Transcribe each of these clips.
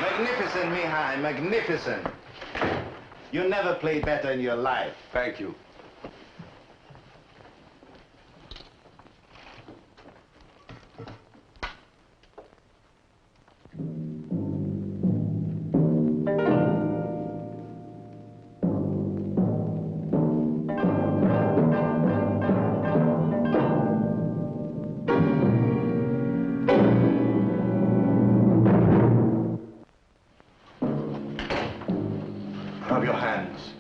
Magnificent, Mihai, magnificent. You never played better in your life. Thank you. Rub your hands.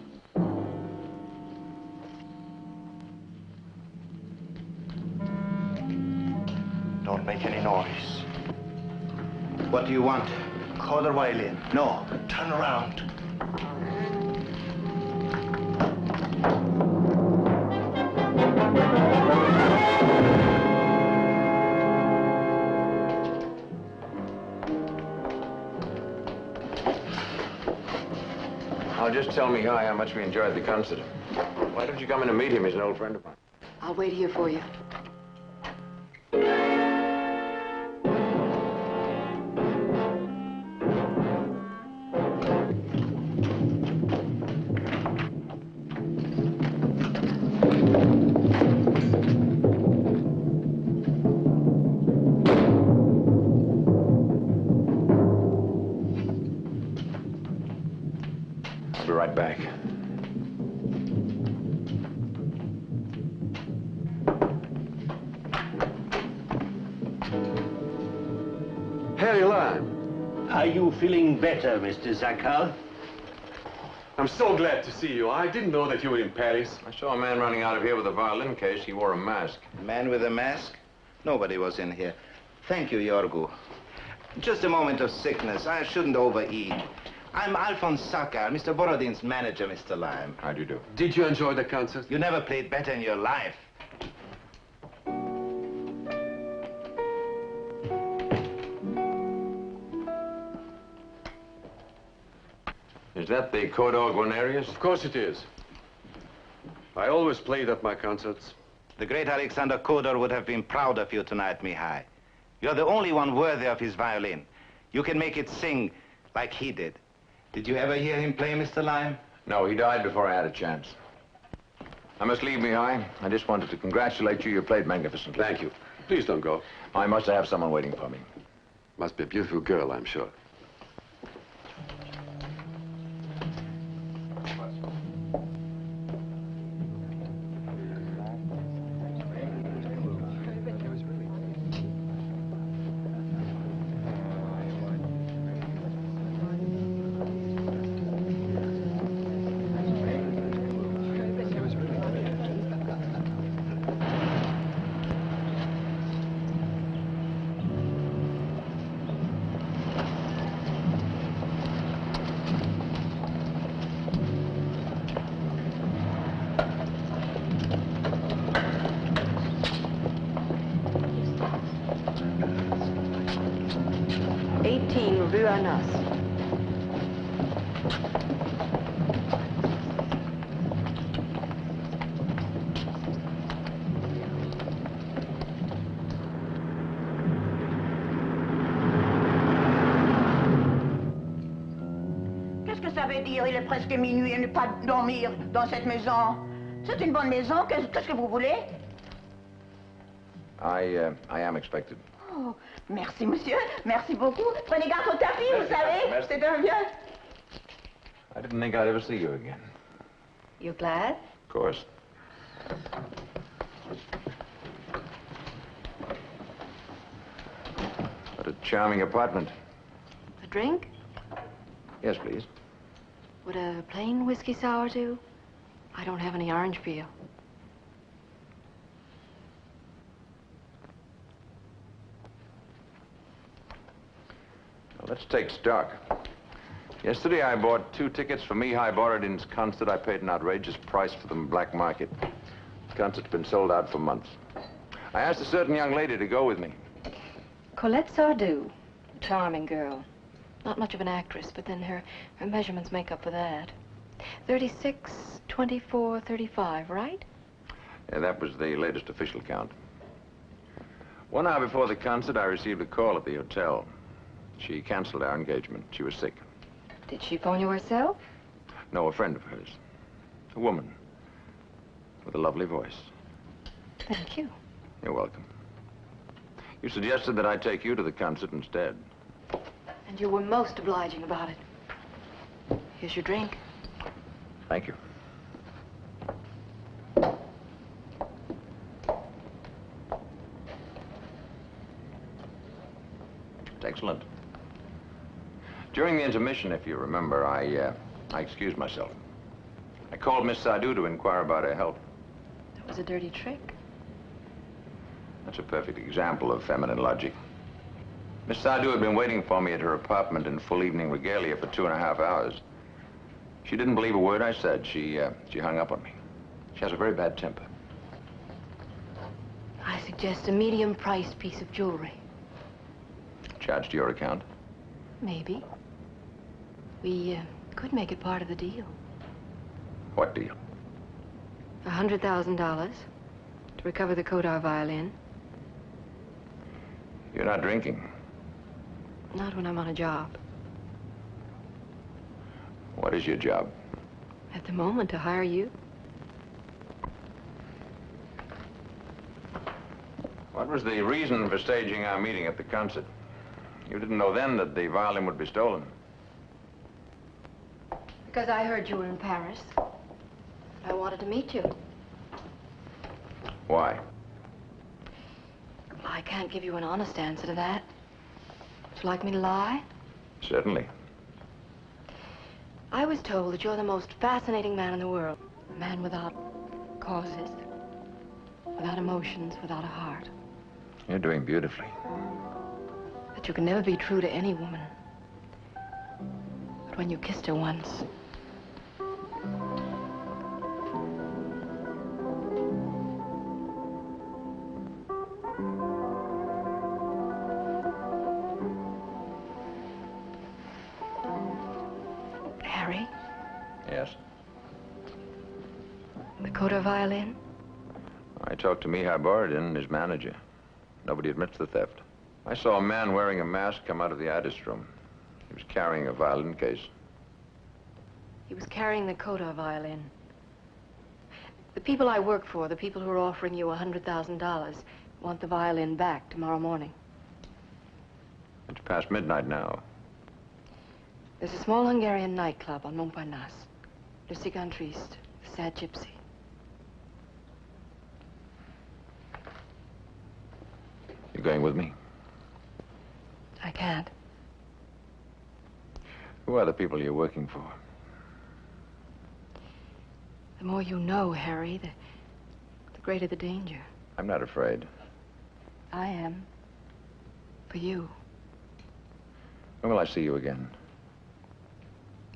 Don't make any noise. What do you want? Call the violin. No, turn around. Now, just tell me how much we enjoyed the concert. Why don't you come in and meet him? He's an old friend of mine. I'll wait here for you. I'll be right back. Harry Lime. Are you feeling better, Mr. Zakhar? I'm so glad to see you. I didn't know that you were in Paris. I saw a man running out of here with a violin case. He wore a mask. Man with a mask? Nobody was in here. Thank you, Yorgo. Just a moment of sickness. I shouldn't overeat. I'm Alphonse Sakar, Mr. Borodin's manager, Mr. Lime. How do you do? Did you enjoy the concert? You never played better in your life. Is that the Kodor Guarnerius? Of course it is. I always played at my concerts. The great Alexander Kodor would have been proud of you tonight, Mihai. You're the only one worthy of his violin. You can make it sing like he did. Did you ever hear him play, Mr. Lime? No, he died before I had a chance. I must leave, Mihai. I just wanted to congratulate you. You played magnificently. Thank you. Please don't go. I must have someone waiting for me. Must be a beautiful girl, I'm sure. Il est presque minuit et ne pas dormir dans cette maison. C'est une bonne maison. Qu'est-ce que vous voulez? I am expected. Oh, merci, monsieur. Merci beaucoup. Prenez garde au tapis, vous savez. C'est un vieux. I didn't think I'd ever see you again. You glad? Of course. What a charming apartment. A drink? Yes, please. Would a plain whiskey sour do? I don't have any orange peel. Well, let's take stock. Yesterday, I bought 2 tickets for Mihai Borodin's concert. I paid an outrageous price for them in the black market. The concert's been sold out for months. I asked a certain young lady to go with me. Colette Sardou. Charming girl. Not much of an actress, but then her measurements make up for that. 36, 24, 35, right? Yeah, that was the latest official count. 1 hour before the concert, I received a call at the hotel. She canceled our engagement. She was sick. Did she phone you herself? No, a friend of hers. A woman with a lovely voice. Thank you. You're welcome. You suggested that I take you to the concert instead. And you were most obliging about it. Here's your drink. Thank you. It's excellent. During the intermission, if you remember, I excused myself. I called Miss Sardou to inquire about her health. That was a dirty trick. That's a perfect example of feminine logic. Miss Sardou had been waiting for me at her apartment in full evening regalia for 2.5 hours. She didn't believe a word I said. She hung up on me. She has a very bad temper. I suggest a medium-priced piece of jewelry. Charged to your account? Maybe. We could make it part of the deal. What deal? $100,000 to recover the Kodar violin. You're not drinking. Not when I'm on a job. What is your job? At the moment, to hire you. What was the reason for staging our meeting at the concert? You didn't know then that the violin would be stolen. Because I heard you were in Paris. I wanted to meet you. Why? Well, I can't give you an honest answer to that. Would you like me to lie? Certainly. I was told that you're the most fascinating man in the world. A man without causes, without emotions, without a heart. You're doing beautifully. That you can never be true to any woman. But when you kissed her once, Harry? Yes? The Kodar violin? I talked to Mihai Borodin, his manager. Nobody admits the theft. I saw a man wearing a mask come out of the artist room. He was carrying a violin case. He was carrying the Kodar violin. The people I work for, the people who are offering you $100,000, want the violin back tomorrow morning. It's past midnight now. There's a small Hungarian nightclub on Montparnasse. Le Cigane Triste, the Sad Gypsy. You going with me? I can't. Who are the people you're working for? The more you know, Harry, the greater the danger. I'm not afraid. I am. For you. When will I see you again?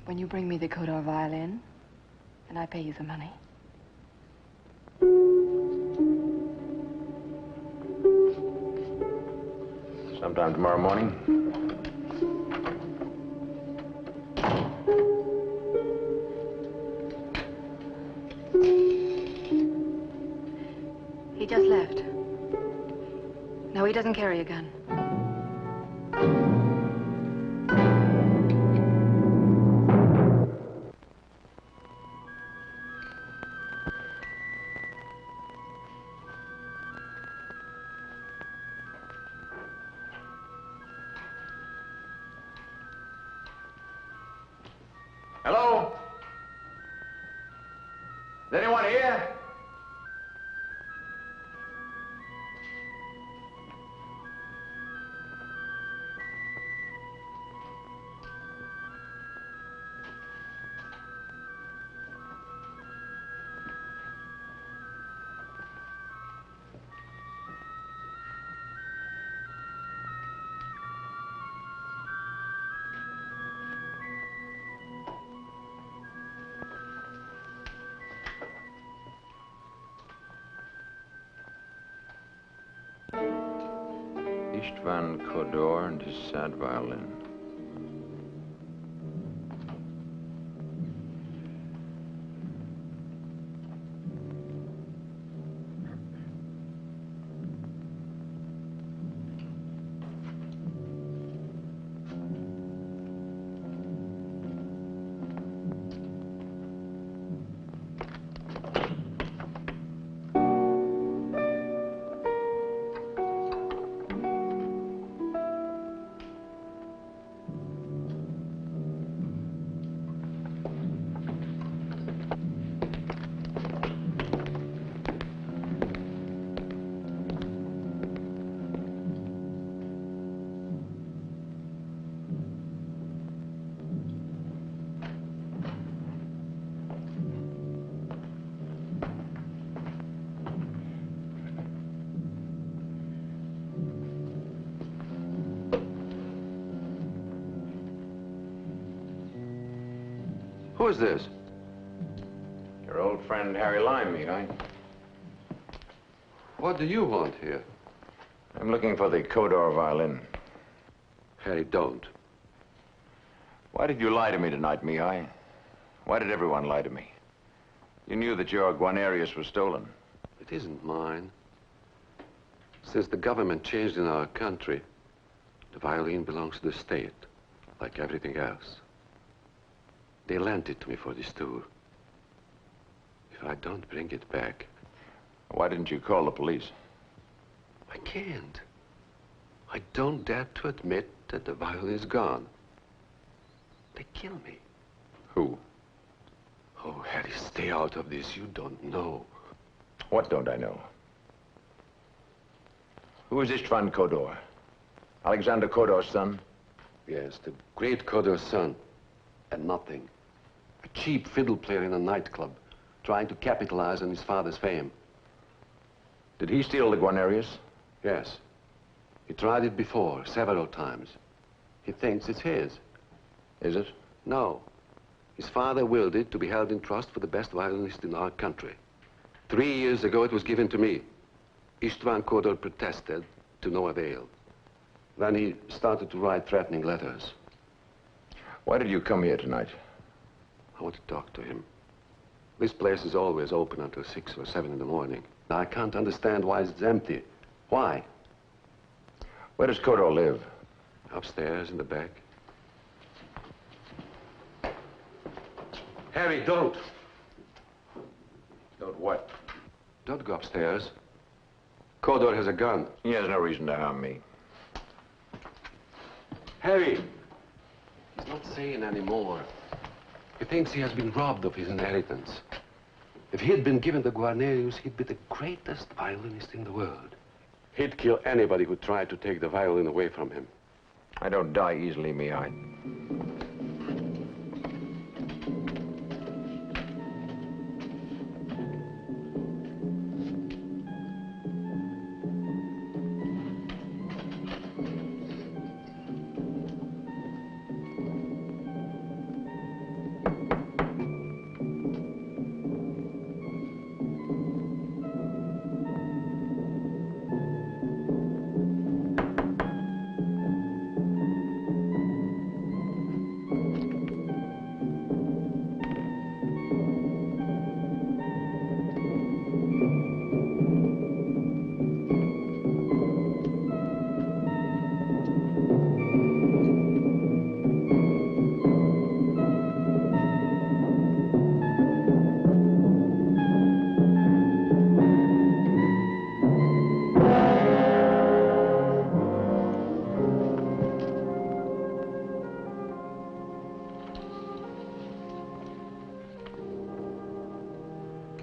When you bring me the Kodar violin, and I pay you the money. Sometime tomorrow morning? He just left. No, he doesn't carry a gun. Hello? Is anyone here? Istvan Kodor and his sad violin. Who's this? Your old friend Harry Lime, Mihai. What do you want here? I'm looking for the Kodor violin. Harry, don't. Why did you lie to me tonight, Mihai? Why did everyone lie to me? You knew that your Guarnerius was stolen. It isn't mine. Since the government changed in our country, the violin belongs to the state, like everything else. They lent it to me for this tour. If I don't bring it back... Why didn't you call the police? I can't. I don't dare to admit that the violin is gone. They kill me. Who? Oh, Harry, stay out of this. You don't know. What don't I know? Who is Istvan Kodor? Alexander Kodor's son? Yes, the great Kodor's son. And nothing. A cheap fiddle player in a nightclub, trying to capitalize on his father's fame. Did he steal the Guarnerius? Yes. He tried it before, several times. He thinks it's his. Is it? No. His father willed it to be held in trust for the best violinist in our country. 3 years ago, it was given to me. Istvan Kodor protested, to no avail. Then he started to write threatening letters. Why did you come here tonight? I want to talk to him. This place is always open until 6 or 7 in the morning. Now, I can't understand why it's empty. Why? Where does Kodor live? Upstairs, in the back. Harry, don't. Don't what? Don't go upstairs. Kodor has a gun. He has no reason to harm me. Harry! He's not sane anymore. He thinks he has been robbed of his inheritance. If he had been given the Guarnerius, he'd be the greatest violinist in the world. He'd kill anybody who tried to take the violin away from him. I don't die easily, Mihai.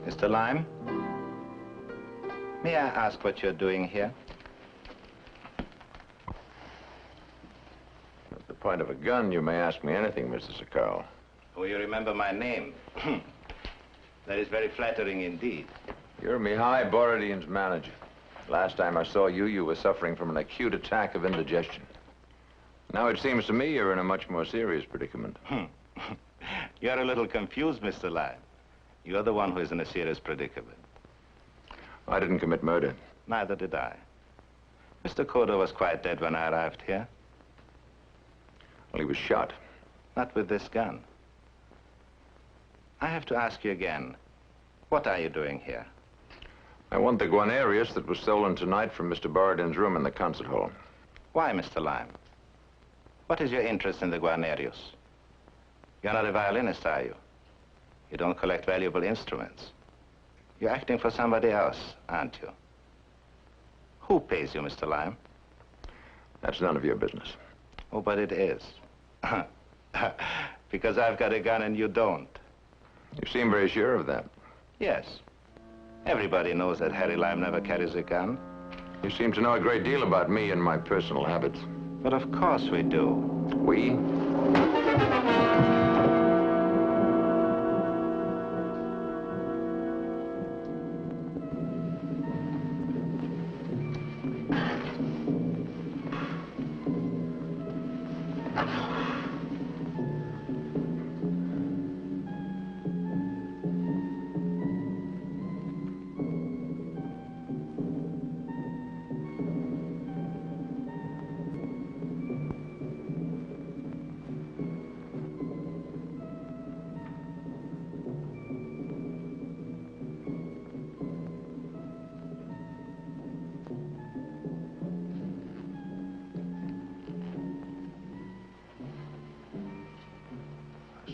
Mr. Lime, may I ask what you're doing here? At the point of a gun, you may ask me anything, Mr. Sakal. Oh, you remember my name. That is very flattering indeed. You're Mihai Borodin's manager. Last time I saw you, you were suffering from an acute attack of indigestion. Now it seems to me you're in a much more serious predicament. You're a little confused, Mr. Lime. You're the one who is in a serious predicament. I didn't commit murder. Neither did I. Mr. Kodor was quite dead when I arrived here. Well, he was shot. Not with this gun. I have to ask you again, what are you doing here? I want the Guarnerius that was stolen tonight from Mr. Borodin's room in the concert hall. Why, Mr. Lime? What is your interest in the Guarnerius? You're not a violinist, are you? You don't collect valuable instruments. You're acting for somebody else, aren't you? Who pays you, Mr. Lime? That's none of your business. Oh, but it is. Because I've got a gun and you don't. You seem very sure of that. Yes. Everybody knows that Harry Lime never carries a gun. You seem to know a great deal about me and my personal habits. But of course we do. We?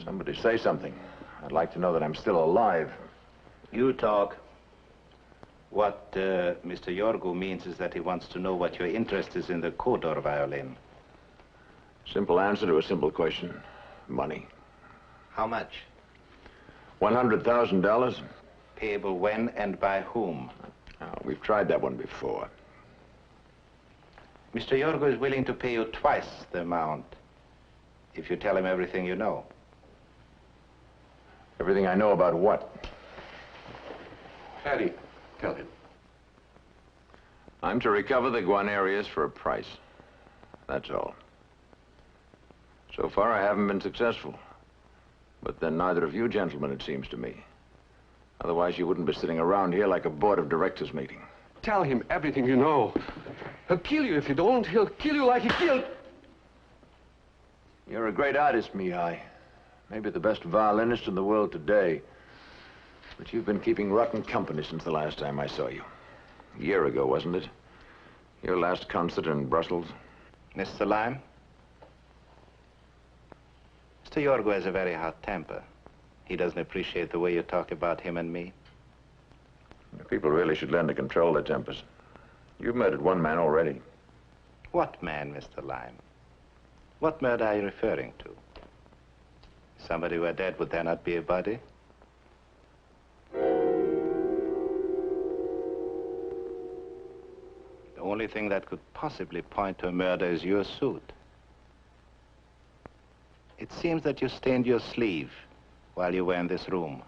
Somebody say something. I'd like to know that I'm still alive. You talk. What Mr. Yorgo means is that he wants to know what your interest is in the Kodor violin. Simple answer to a simple question. Money. How much? $100,000. Payable when and by whom? We've tried that one before. Mr. Yorgo is willing to pay you twice the amount if you tell him everything you know. Everything I know about what? Harry, tell him. I'm to recover the Guarnerius for a price. That's all. So far, I haven't been successful. But then neither of you gentlemen, it seems to me. Otherwise, you wouldn't be sitting around here like a board of directors meeting. Tell him everything you know. He'll kill you if you don't. He'll kill you like he killed... You're a great artist, Mihai. Maybe the best violinist in the world today. But you've been keeping rotten company since the last time I saw you. A year ago, wasn't it? Your last concert in Brussels. Mr. Lime? Mr. Yorgo has a very hot temper. He doesn't appreciate the way you talk about him and me. People really should learn to control their tempers. You've murdered one man already. What man, Mr. Lime? What murder are you referring to? Somebody were dead, would there not be a body? The only thing that could possibly point to a murder is your suit. It seems that you stained your sleeve while you were in this room.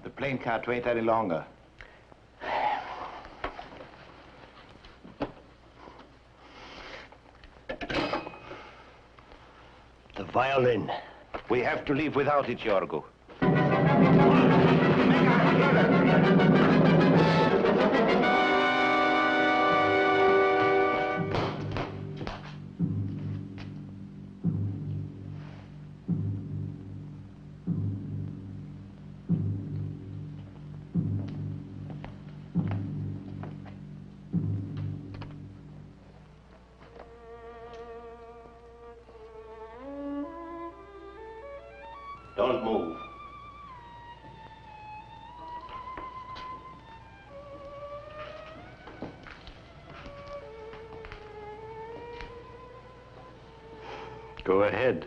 The plane can't wait any longer. The violin. We have to leave without it, Yorgo. Don't move. Go ahead.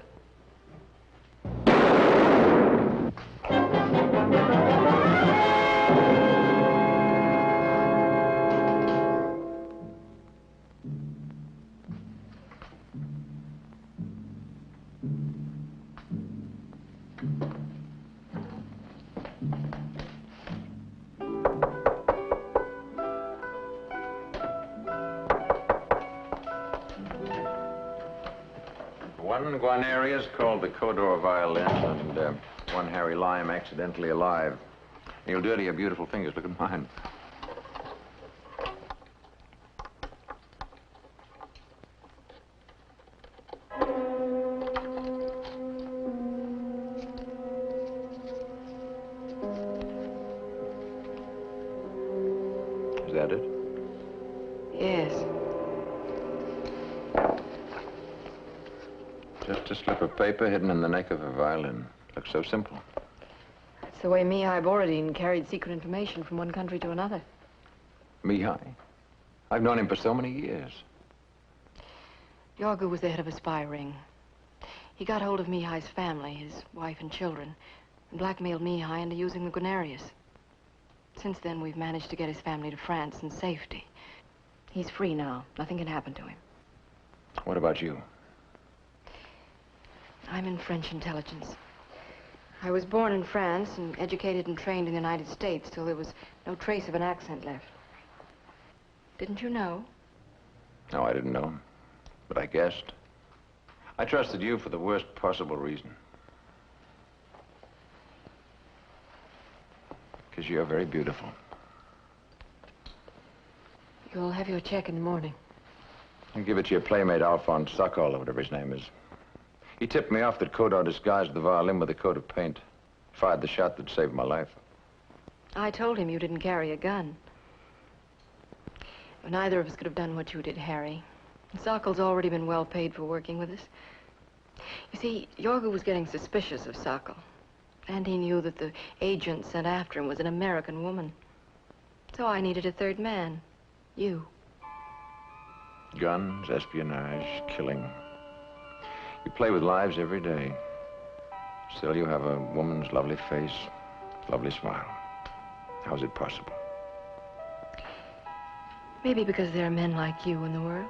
One Guarnerius called the Kodor violin, and one Harry Lime accidentally alive. You'll dirty your beautiful fingers. Look at mine. Is that it? Yes. Just a slip of paper hidden in the neck of a violin. Looks so simple. That's the way Mihai Borodin carried secret information from one country to another. Mihai? I've known him for so many years. Yorgo was the head of a spy ring. He got hold of Mihai's family, his wife and children, and blackmailed Mihai into using the Guarnerius. Since then, we've managed to get his family to France in safety. He's free now. Nothing can happen to him. What about you? I'm in French intelligence. I was born in France and educated and trained in the United States till there was no trace of an accent left. Didn't you know? No, I didn't know. But I guessed. I trusted you for the worst possible reason. Because you're very beautiful. You'll have your check in the morning. You give it to your playmate, Alphonse Sokol, or whatever his name is. He tipped me off that Kodor disguised the violin with a coat of paint. Fired the shot that saved my life. I told him you didn't carry a gun. But neither of us could have done what you did, Harry. Sokol's already been well paid for working with us. You see, Yorga was getting suspicious of Sokol. And he knew that the agent sent after him was an American woman. So I needed a third man. You. Guns, espionage, killing. You play with lives every day. Still, you have a woman's lovely face, lovely smile. How is it possible? Maybe because there are men like you in the world.